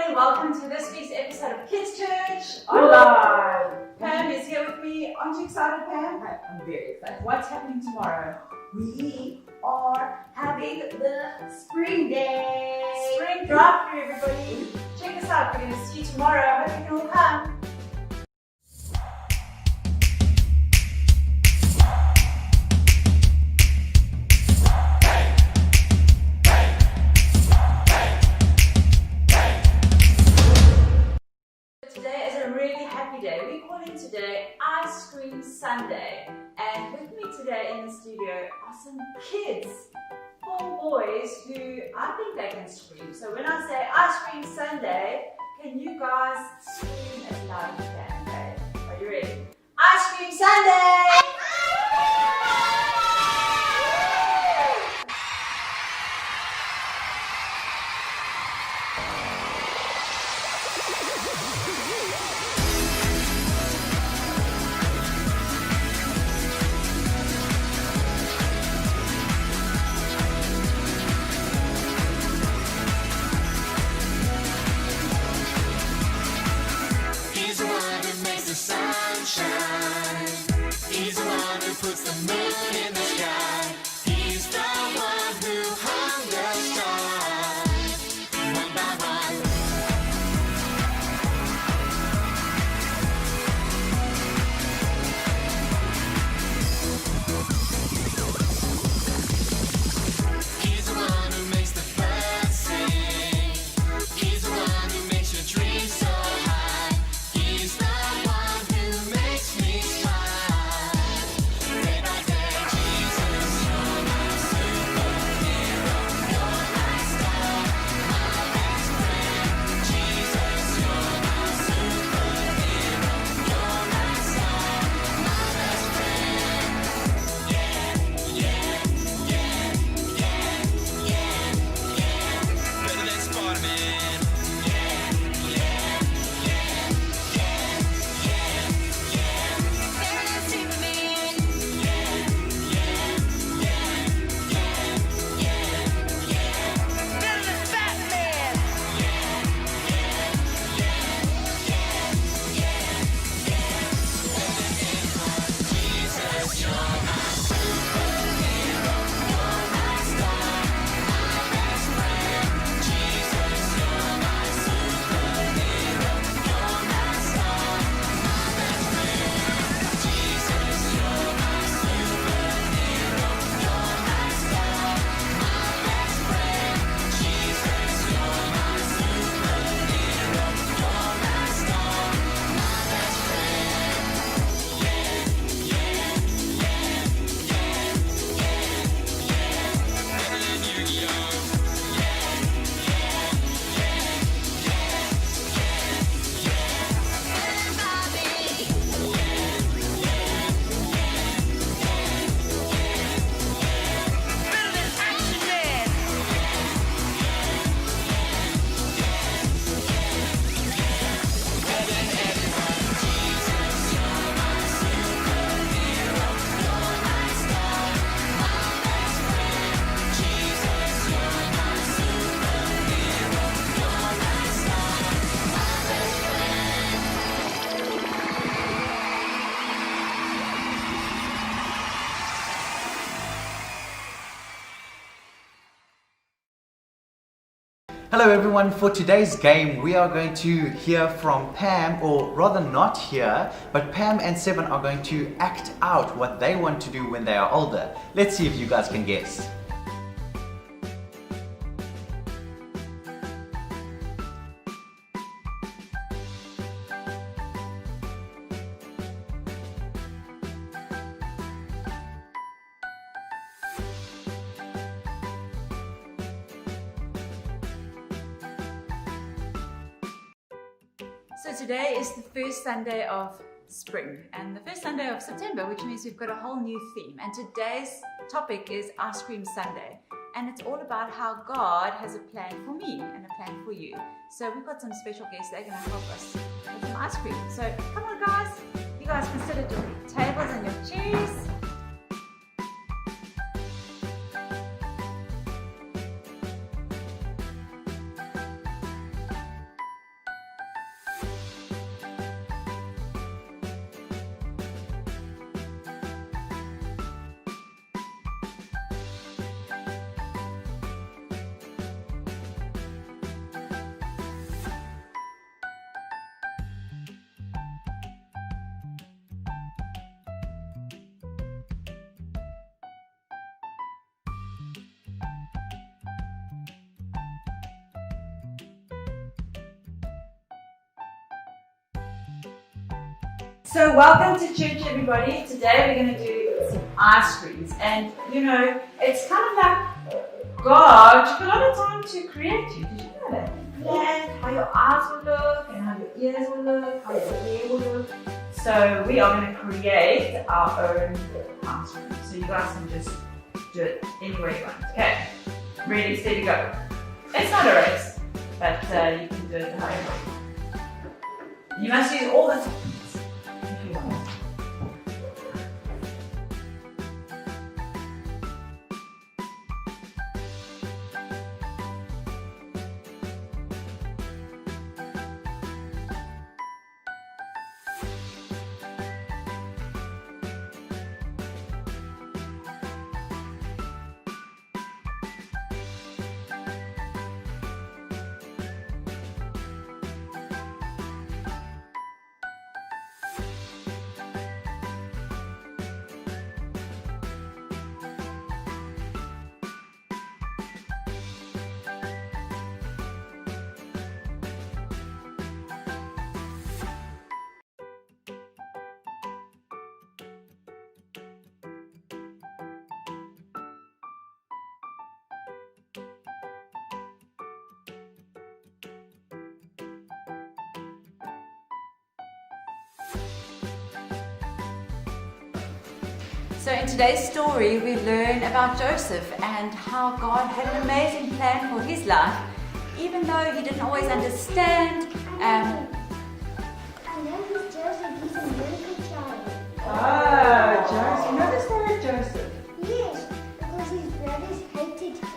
everybody, welcome to this week's episode of Kids Church Online. Pam is here with me. Aren't you excited, Pam? I'm very excited. What's happening tomorrow? We are having the Spring Day. Spring drop for everybody. Check us out. We're going to see you tomorrow. I hope you can all come. Today is a really happy day. We're calling today Ice Cream Sunday. And with me today in the studio are some kids, 4 boys who I think they can scream. So when I say Ice Cream Sunday, can you guys scream as loud as you can? Okay? Are you ready? Ice Cream Sunday! Sunshine. He's the one who puts the moon in the sky. He's the one who hung the stars one by one. He's the one who makes the birds sing. He's the one who makes your dreams so high. He's the Hello everyone, for today's game we are going to hear from Pam, or rather not hear, but Pam and Seven are going to act out what they want to do when they are older. Let's see if you guys can guess. So today is the first Sunday of spring and the first Sunday of September, which means we've got a whole new theme. And today's topic is Ice Cream Sunday. And it's all about how God has a plan for me and a plan for you. So we've got some special guests that are going to help us with some ice cream. So come on guys, you guys can sit at your tables and your chairs. So welcome to church, everybody. Today we're going to do some ice creams, and you know, it's kind of like God took a lot of time to create you. Did you know that? Planned how your eyes will look, and how your ears will look, how your hair will look. So we are going to create our own ice cream. So you guys can just do it any way you want. Okay, ready, steady, go. It's not a race, but you can do it however you want. You must use all the toppings if you want. So in today's story, we learn about Joseph and how God had an amazing plan for his life, even though he didn't always understand. I know who's Joseph. He's a miracle child. Joseph. You know the story of Joseph? Yes, because his brothers hated him.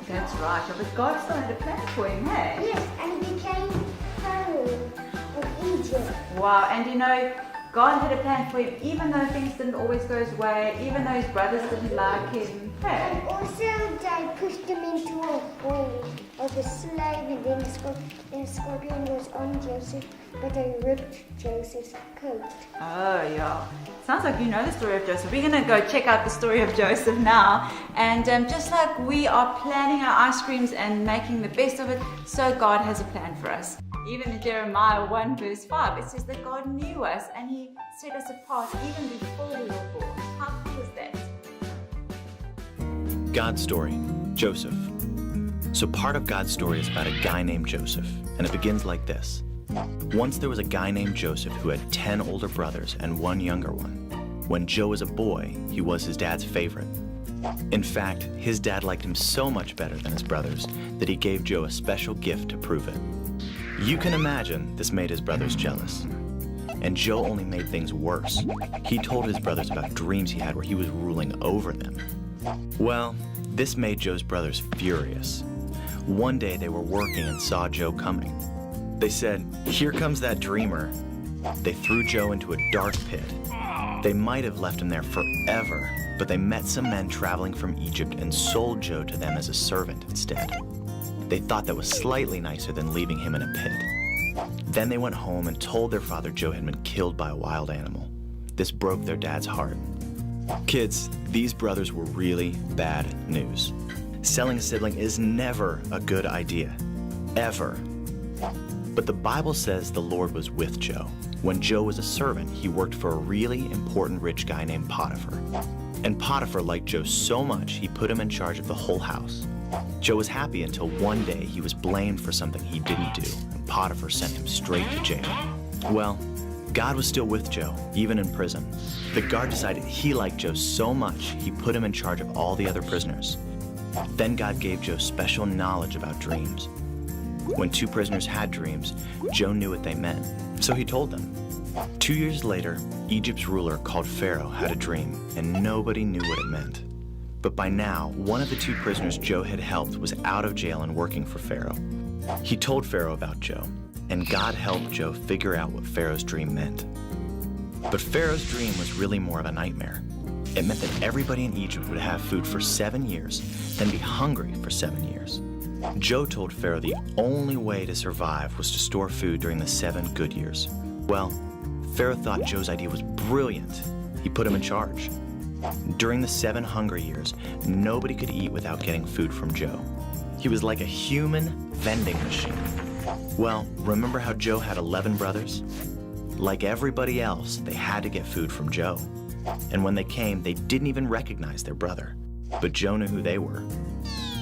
That's right, but God still had a plan for him, hey? Yes, and he became Pharaoh of Egypt. Wow, and you know, God had a plan for him, even though things didn't always go his way, even though his brothers didn't like him. Hey. And also they pushed him into a hole of a slave, and then the scorpion was on Joseph, but they ripped Joseph's coat. Oh, yeah. Sounds like you know the story of Joseph. We're going to go check out the story of Joseph now. And just like we are planning our ice creams and making the best of it, so God has a plan for us. Even in Jeremiah 1 verse 5, it says that God knew us and He set us apart even before we were born. How cool is that? God's story, Joseph. So part of God's story is about a guy named Joseph, and it begins like this. Once there was a guy named Joseph who had 10 older brothers and one younger one. When Joe was a boy, he was his dad's favorite. In fact, his dad liked him so much better than his brothers that he gave Joe a special gift to prove it. You can imagine this made his brothers jealous. And Joe only made things worse. He told his brothers about dreams he had where he was ruling over them. Well, this made Joe's brothers furious. One day they were working and saw Joe coming. They said, "Here comes that dreamer." They threw Joe into a dark pit. They might have left him there forever, but they met some men traveling from Egypt and sold Joe to them as a servant instead. They thought that was slightly nicer than leaving him in a pit. Then they went home and told their father Joe had been killed by a wild animal. This broke their dad's heart. Kids, these brothers were really bad news. Selling a sibling is never a good idea. Ever. But the Bible says the Lord was with Joe. When Joe was a servant, he worked for a really important rich guy named Potiphar. And Potiphar liked Joe so much, he put him in charge of the whole house. Joe was happy until one day he was blamed for something he didn't do, and Potiphar sent him straight to jail. Well, God was still with Joe, even in prison. The guard decided he liked Joe so much, he put him in charge of all the other prisoners. Then God gave Joe special knowledge about dreams. When two prisoners had dreams, Joe knew what they meant, so he told them. 2 years later, Egypt's ruler called Pharaoh had a dream, and nobody knew what it meant. But by now, one of the two prisoners Joe had helped was out of jail and working for Pharaoh. He told Pharaoh about Joe, and God helped Joe figure out what Pharaoh's dream meant. But Pharaoh's dream was really more of a nightmare. It meant that everybody in Egypt would have food for 7 years, then be hungry for 7 years. Joe told Pharaoh the only way to survive was to store food during the 7 good years. Well, Pharaoh thought Joe's idea was brilliant. He put him in charge. During the 7 hungry years, nobody could eat without getting food from Joe. He was like a human vending machine. Well, remember how Joe had 11 brothers? Like everybody else, they had to get food from Joe. And when they came, they didn't even recognize their brother. But Joe knew who they were.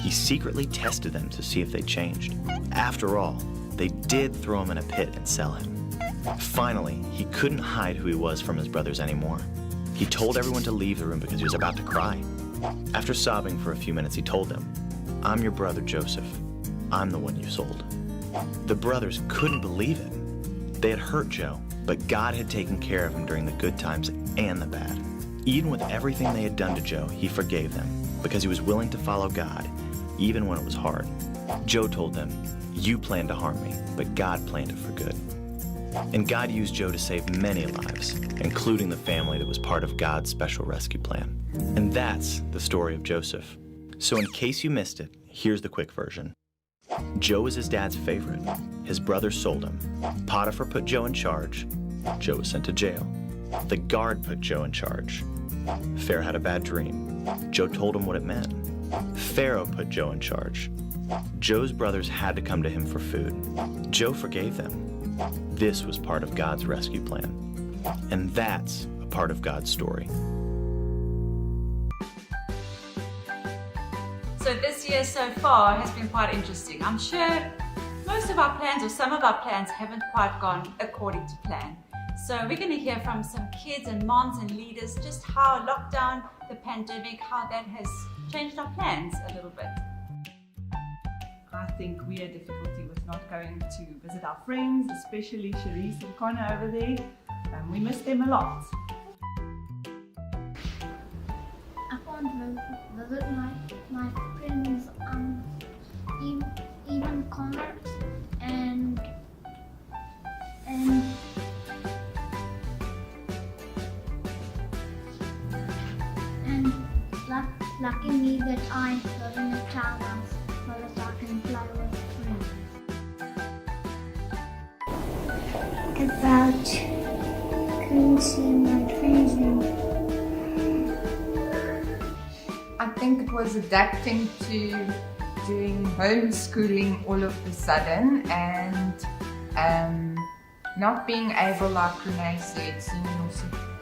He secretly tested them to see if they changed. After all, they did throw him in a pit and sell him. Finally, he couldn't hide who he was from his brothers anymore. He told everyone to leave the room because he was about to cry. After sobbing for a few minutes, he told them, "I'm your brother Joseph. I'm the one you sold." The brothers couldn't believe it. They had hurt Joe, but God had taken care of him during the good times and the bad. Even with everything they had done to Joe, he forgave them because he was willing to follow God, even when it was hard. Joe told them, "You planned to harm me, but God planned it for good." And God used Joe to save many lives, including the family that was part of God's special rescue plan. And that's the story of Joseph. So in case you missed it, here's the quick version. Joe was his dad's favorite. His brothers sold him. Potiphar put Joe in charge. Joe was sent to jail. The guard put Joe in charge. Pharaoh had a bad dream. Joe told him what it meant. Pharaoh put Joe in charge. Joe's brothers had to come to him for food. Joe forgave them. This was part of God's rescue plan. And that's a part of God's story. So this year so far has been quite interesting. I'm sure most of our plans or some of our plans haven't quite gone according to plan. So we're going to hear from some kids and moms and leaders just how lockdown, the pandemic, how that has changed our plans a little bit. I think we had difficulty with not going to visit our friends, especially Cherise and Connor over there. We missed them a lot. I can't visit my friends, even Connor and lucky me that I live in a townhouse so that I can play with friends. About couldn't see my friends I think it was adapting to doing homeschooling all of a sudden and not being able, like Renee said, seeing your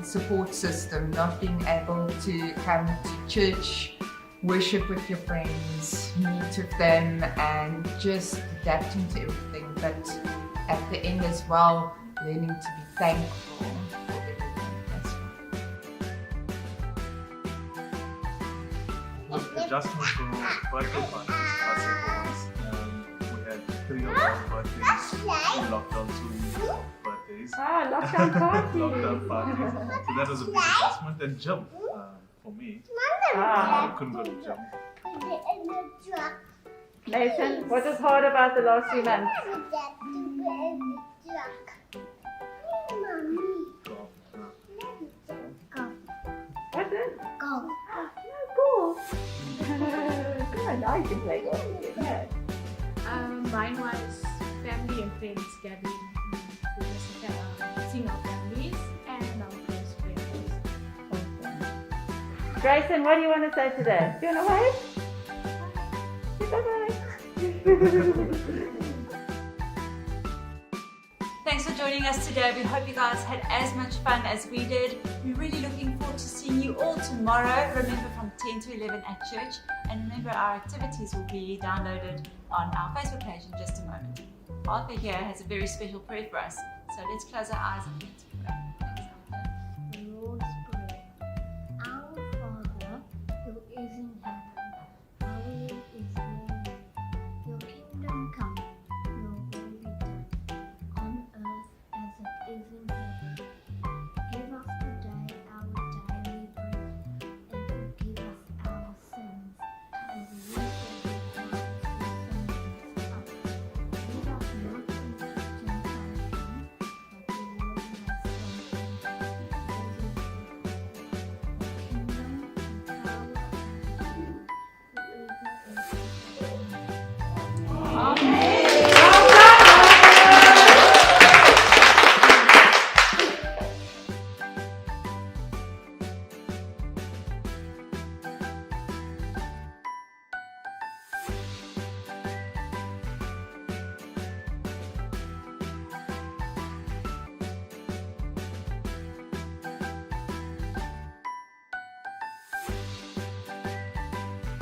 support system, not being able to come to church, worship with your friends, meet with them, and just adapting to everything. But at the end as well, learning to be thankful for everything as well. Adjustment for birthday parties, our second ones. We had 3 of our birthdays in lockdown, 2 birthdays. Lockdown party. Lockdown parties. So that was a big adjustment. And gym for me. I couldn't go to gym. Nathan, what was hard about the last 3 months? Golf. What's it? Golf. Cool. Good, I can play golf. Yeah. Mine was family and friends gathering. We just seeing our families and our close friends. Grayson, what do you want to say today? Do you want to wave? Bye-bye. Thanks for joining us today. We hope you guys had as much fun as we did. We're really looking forward to seeing you all tomorrow. Remember, from 10 to 11 at church. And remember, our activities will be downloaded on our Facebook page in just a moment. Arthur here has a very special prayer for us. So let's close our eyes and pray.